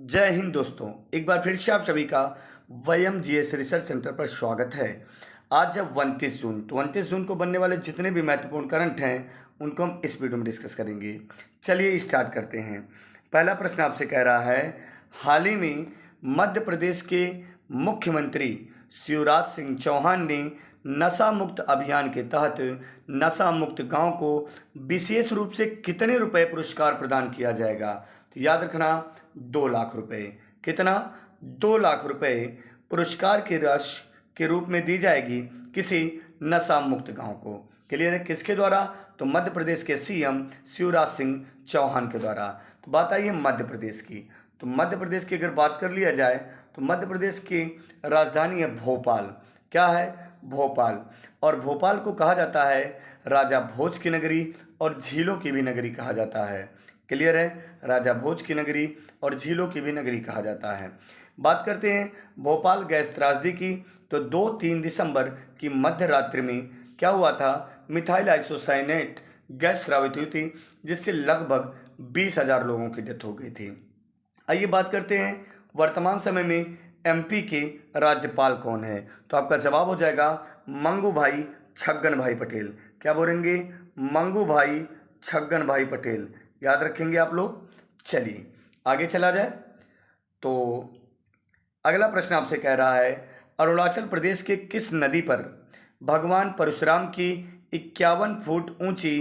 जय हिंद दोस्तों। एक बार फिर से आप सभी का वयम जीएस रिसर्च सेंटर पर स्वागत है। आज है 29 जून। तो 29 जून को बनने वाले जितने भी महत्वपूर्ण करंट हैं उनको हम इस वीडियो में डिस्कस करेंगे। चलिए स्टार्ट करते हैं। पहला प्रश्न आपसे कह रहा है, हाल ही में मध्य प्रदेश के मुख्यमंत्री शिवराज सिंह चौहान ने नशा मुक्त अभियान के तहत नशा मुक्त गांव को विशेष रूप से कितने रुपए पुरस्कार प्रदान किया जाएगा? तो याद रखना 2 लाख रुपए। कितना? 2 लाख रुपए पुरस्कार की राशि के रूप में दी जाएगी किसी नशा मुक्त गांव को। क्लियर है? किसके द्वारा? तो मध्य प्रदेश के सीएम शिवराज सिंह चौहान के द्वारा। तो बात आई है मध्य प्रदेश की। तो मध्य प्रदेश की अगर बात कर लिया जाए तो मध्य प्रदेश की राजधानी है भोपाल। क्या है? भोपाल। और भोपाल को कहा जाता है राजा भोज की नगरी और झीलों की भी नगरी कहा जाता है। क्लियर है? राजा भोज की नगरी और झीलों की भी नगरी कहा जाता है। बात करते हैं भोपाल गैस त्रासदी की। तो 2-3 दिसंबर की मध्य रात्रि में क्या हुआ था? मिथाइल आइसोसाइनेट गैस स्रावित हुई थी जिससे लगभग 20,000 लोगों की डेथ हो गई थी। आइए बात करते हैं वर्तमान समय में एमपी के राज्यपाल कौन है? तो आपका जवाब हो जाएगा मंगू भाई छगन भाई पटेल। क्या बोलेंगे? मंगू भाई छगन भाई पटेल। याद रखेंगे आप लोग। चलिए आगे चला जाए। तो अगला प्रश्न आपसे कह रहा है, अरुणाचल प्रदेश के किस नदी पर भगवान परशुराम की 51 फुट ऊंची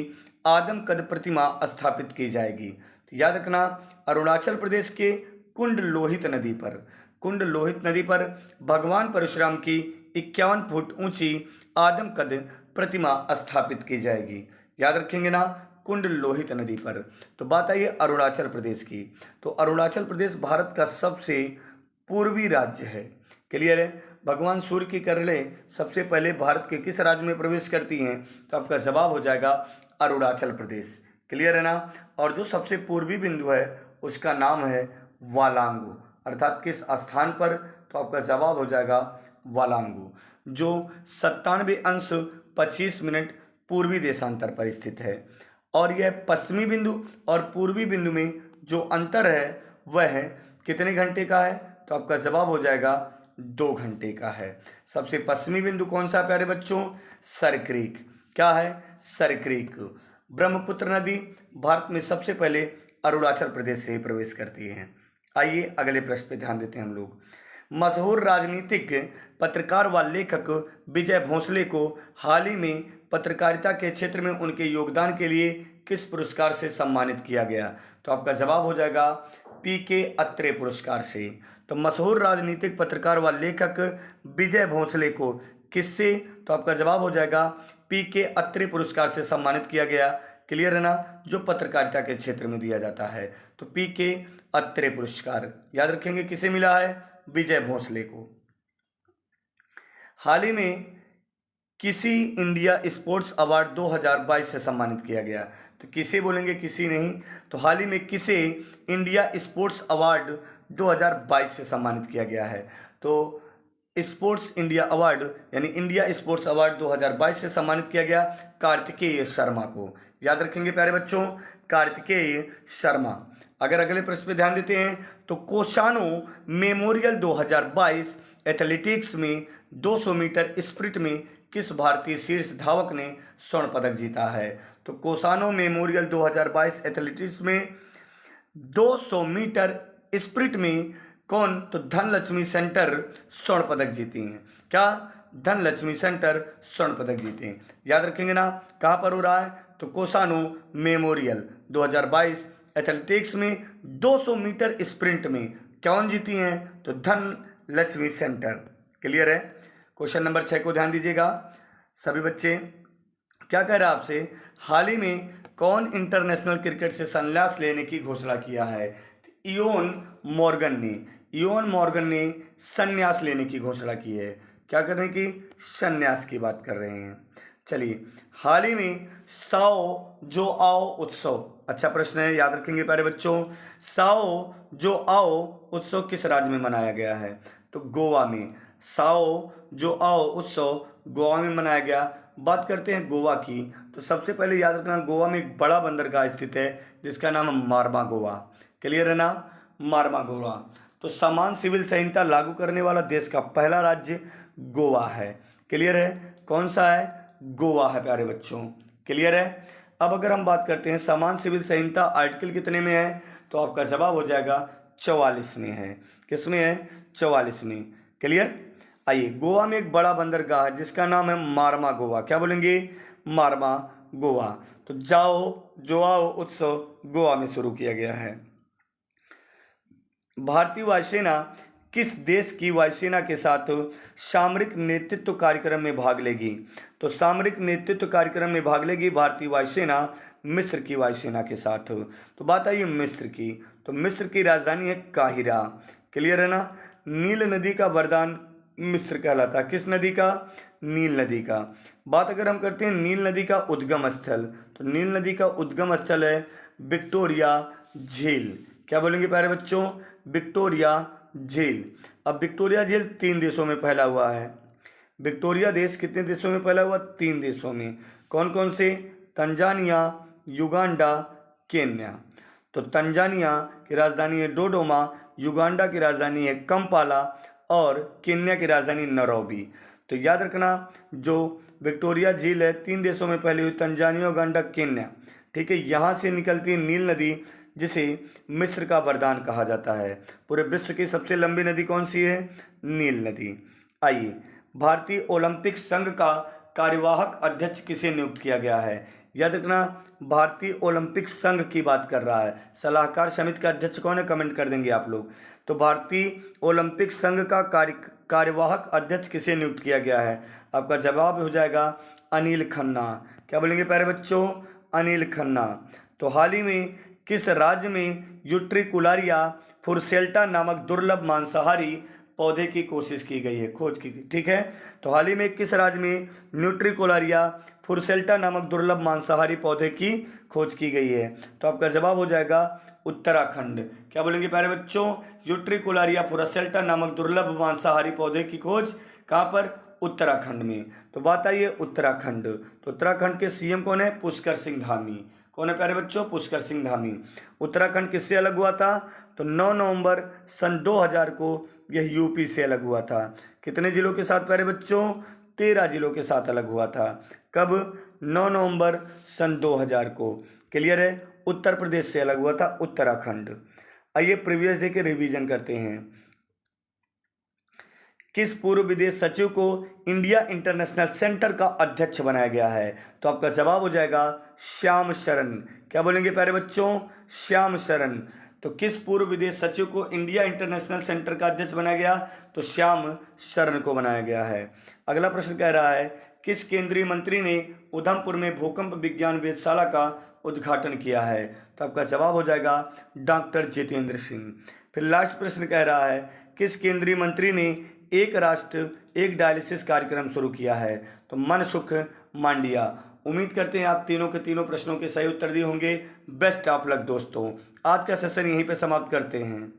आदमकद प्रतिमा स्थापित की जाएगी? तो याद रखना अरुणाचल प्रदेश के कुंड लोहित नदी पर, कुंड लोहित नदी पर भगवान परशुराम की 51 फुट ऊंची आदमकद प्रतिमा स्थापित की जाएगी। याद रखेंगे ना, कुंड लोहित नदी पर। तो बात आई है अरुणाचल प्रदेश की। तो अरुणाचल प्रदेश भारत का सबसे पूर्वी राज्य है। क्लियर है? भगवान सूर्य की किरणें सबसे पहले भारत के किस राज्य में प्रवेश करती हैं? तो आपका जवाब हो जाएगा अरुणाचल प्रदेश। क्लियर है ना? और जो सबसे पूर्वी बिंदु है उसका नाम है वालांगू, अर्थात किस स्थान पर? तो आपका जवाब हो जाएगा वालांगू, जो 97 अंश 25 मिनट पूर्वी देशांतर पर स्थित है। और यह पश्चिमी बिंदु और पूर्वी बिंदु में जो अंतर है वह है कितने घंटे का है? तो आपका जवाब हो जाएगा 2 घंटे का है। सबसे पश्चिमी बिंदु कौन सा प्यारे बच्चों? Sir creek. क्या है? Sir creek. ब्रह्मपुत्र नदी भारत में सबसे पहले अरुणाचल प्रदेश से प्रवेश करती है। आइए अगले प्रश्न पे ध्यान देते हैं हम लोग। मशहूर राजनीतिक पत्रकार व लेखक विजय भोंसले को हाल ही में पत्रकारिता के क्षेत्र में उनके योगदान के लिए किस पुरस्कार से सम्मानित किया गया? तो आपका जवाब हो जाएगा पीके अत्रे पुरस्कार से। तो मशहूर राजनीतिक पत्रकार व लेखक विजय भोंसले को किससे? तो आपका जवाब हो जाएगा पीके अत्रे पुरस्कार से सम्मानित किया गया। क्लियर है ना? जो पत्रकारिता के क्षेत्र में दिया जाता है। तो पीके अत्रे पुरस्कार याद रखेंगे किसे मिला है? विजय भोंसले को। हाल ही में किसी इंडिया स्पोर्ट्स अवार्ड 2022 से सम्मानित किया गया। तो किसे बोलेंगे? किसी नहीं। तो हाल ही में किसे इंडिया स्पोर्ट्स अवार्ड 2022 से सम्मानित किया गया है? तो स्पोर्ट्स इंडिया अवार्ड यानी इंडिया स्पोर्ट्स अवार्ड 2022 से सम्मानित किया गया कार्तिकेय शर्मा को। याद रखेंगे प्यारे बच्चों, कार्तिकेय शर्मा। अगर अगले प्रश्न पे ध्यान देते हैं तो कोसानो मेमोरियल 2022 एथलेटिक्स में 200 मीटर स्प्रिंट में किस भारतीय शीर्ष धावक ने स्वर्ण पदक जीता है? तो कोसानो मेमोरियल 2022 एथलेटिक्स में 200 मीटर स्प्रिंट में कौन? तो धनलक्ष्मी सेंटर स्वर्ण पदक जीती हैं। क्या? धनलक्ष्मी सेंटर स्वर्ण पदक जीते हैं। याद रखेंगे ना, कहाँ पर हो रहा है? तो कोसानो मेमोरियल 2022 एथलेटिक्स में 200 मीटर स्प्रिंट में कौन जीती हैं? तो धनलक्ष्मी सेंटर। क्लियर है? क्वेश्चन नंबर 6 को ध्यान दीजिएगा सभी बच्चे। क्या कह रहा है आपसे? हाल ही में कौन इंटरनेशनल क्रिकेट से संन्यास लेने की घोषणा किया है? इयोन मॉर्गन ने संन्यास लेने की घोषणा की है। क्या करने की? संन्यास की बात कर रहे हैं। चलिए, हाल ही में साओ जो आओ उत्सव, अच्छा प्रश्न है, याद रखेंगे प्यारे बच्चों। साओ जो आओ उत्सव किस राज्य में मनाया गया है? तो गोवा में। साओ जो आओ उत्सव गोवा में मनाया गया। बात करते हैं गोवा की। तो सबसे पहले याद रखना गोवा में एक बड़ा बंदरगाह स्थित है जिसका नाम है मारबा गोवा। क्लियर है ना? मारवा गोवा। तो समान सिविल संहिता लागू करने वाला देश का पहला राज्य गोवा है। क्लियर है? कौन सा है? गोवा है प्यारे बच्चों। क्लियर है? अब अगर हम बात करते हैं समान सिविल संहिता आर्टिकल कितने में है, तो आपका जवाब हो जाएगा 44 में है। किस में है? 44 में। क्लियर? आइए, गोवा में एक बड़ा बंदरगाह है जिसका नाम है मारवा गोवा। क्या बोलेंगे? मारवा गोवा। तो जाओ जोआओ उत्सव गोवा में शुरू किया गया है। भारतीय वायुसेना किस देश की वायुसेना के साथ सामरिक नेतृत्व कार्यक्रम में भाग लेगी? तो सामरिक नेतृत्व कार्यक्रम में भाग लेगी भारतीय वायुसेना मिस्र की वायुसेना के साथ। तो बात आई मिस्र की, तो मिस्र की राजधानी है काहिरा। क्लियर है ना? नील नदी का वरदान मिस्र कहलाता है। किस नदी का? नील नदी का। बात अगर हम करते हैं नील नदी का उद्गम स्थल, तो नील नदी का उद्गम स्थल है विक्टोरिया झील। क्या बोलेंगे प्यारे बच्चों? विक्टोरिया झील। अब विक्टोरिया झील 3 देशों में फैला हुआ है। विक्टोरिया देश कितने देशों में फैला हुआ? 3 देशों में। कौन कौन से? Tanzania, Uganda, Kenya. तो तंजानिया की राजधानी है डोडोमा, युगांडा की राजधानी है कंपाला और केन्या की राजधानी नैरोबी। तो याद रखना, जो विक्टोरिया झील है 3 देशों में फैली हुई, तंजानिया, युगांडा, केन्या। ठीक है, यहाँ से निकलती है नील नदी जिसे मिस्र का वरदान कहा जाता है। पूरे विश्व की सबसे लंबी नदी कौन सी है? नील नदी। आइए, भारतीय ओलंपिक संघ का कार्यवाहक अध्यक्ष किसे नियुक्त किया गया है? याद रखना, भारतीय ओलंपिक संघ की बात कर रहा है। सलाहकार समिति का अध्यक्ष कौन है? कमेंट कर देंगे आप लोग। तो भारतीय ओलंपिक संघ का कार्यवाहक अध्यक्ष किसे नियुक्त किया गया है? आपका जवाब हो जाएगा अनिल खन्ना। क्या बोलेंगे प्यारे बच्चों? अनिल खन्ना। तो हाल ही में किस राज्य में यूट्रिकुलारिया फुरसेल्टा नामक दुर्लभ मांसाहारी पौधे की कोशिश की गई है, खोज की गई? ठीक है, तो हाल ही में किस राज्य में न्यूट्रिकुलारिया फुरसेल्टा नामक दुर्लभ मांसाहारी पौधे की खोज की गई है? तो आपका जवाब हो जाएगा उत्तराखंड। क्या बोलेंगे प्यारे बच्चों? यूट्रिकुलारिया फुरसेल्टा नामक दुर्लभ मांसाहारी पौधे की खोज कहाँ पर? उत्तराखंड में। तो बात आई है उत्तराखंड। तो उत्तराखंड के सीएम कौन है? पुष्कर सिंह धामी। कौन है प्यारे बच्चों? पुष्कर सिंह धामी। उत्तराखंड किससे अलग हुआ था? तो 9 नवंबर सन 2000 को यह यूपी से अलग हुआ था। कितने जिलों के साथ प्यारे बच्चों? 13 जिलों के साथ अलग हुआ था। कब? 9 नवंबर सन 2000 को। क्लियर है? उत्तर प्रदेश से अलग हुआ था उत्तराखंड। आइए प्रीवियस डे के रिवीजन करते हैं। किस पूर्व विदेश सचिव को इंडिया इंटरनेशनल सेंटर का अध्यक्ष बनाया गया है? तो आपका जवाब हो जाएगा श्याम शरण। क्या बोलेंगे प्यारे बच्चों? श्याम शरण। तो किस पूर्व विदेश सचिव को इंडिया इंटरनेशनल सेंटर का अध्यक्ष बनाया गया? तो श्याम शरण को बनाया गया है। अगला प्रश्न कह रहा है, किस केंद्रीय मंत्री ने उधमपुर में भूकंप विज्ञान वेधशाला का उद्घाटन किया है? तो आपका जवाब हो जाएगा डॉक्टर जितेंद्र सिंह। फिर लास्ट प्रश्न कह रहा है, किस केंद्रीय मंत्री ने एक राष्ट्र एक डायलिसिस कार्यक्रम शुरू किया है? तो मनसुख मांडविया। उम्मीद करते हैं आप तीनों के तीनों प्रश्नों के सही उत्तर दिए होंगे। बेस्ट ऑफ लक दोस्तों। आज का सेशन यहीं पे समाप्त करते हैं।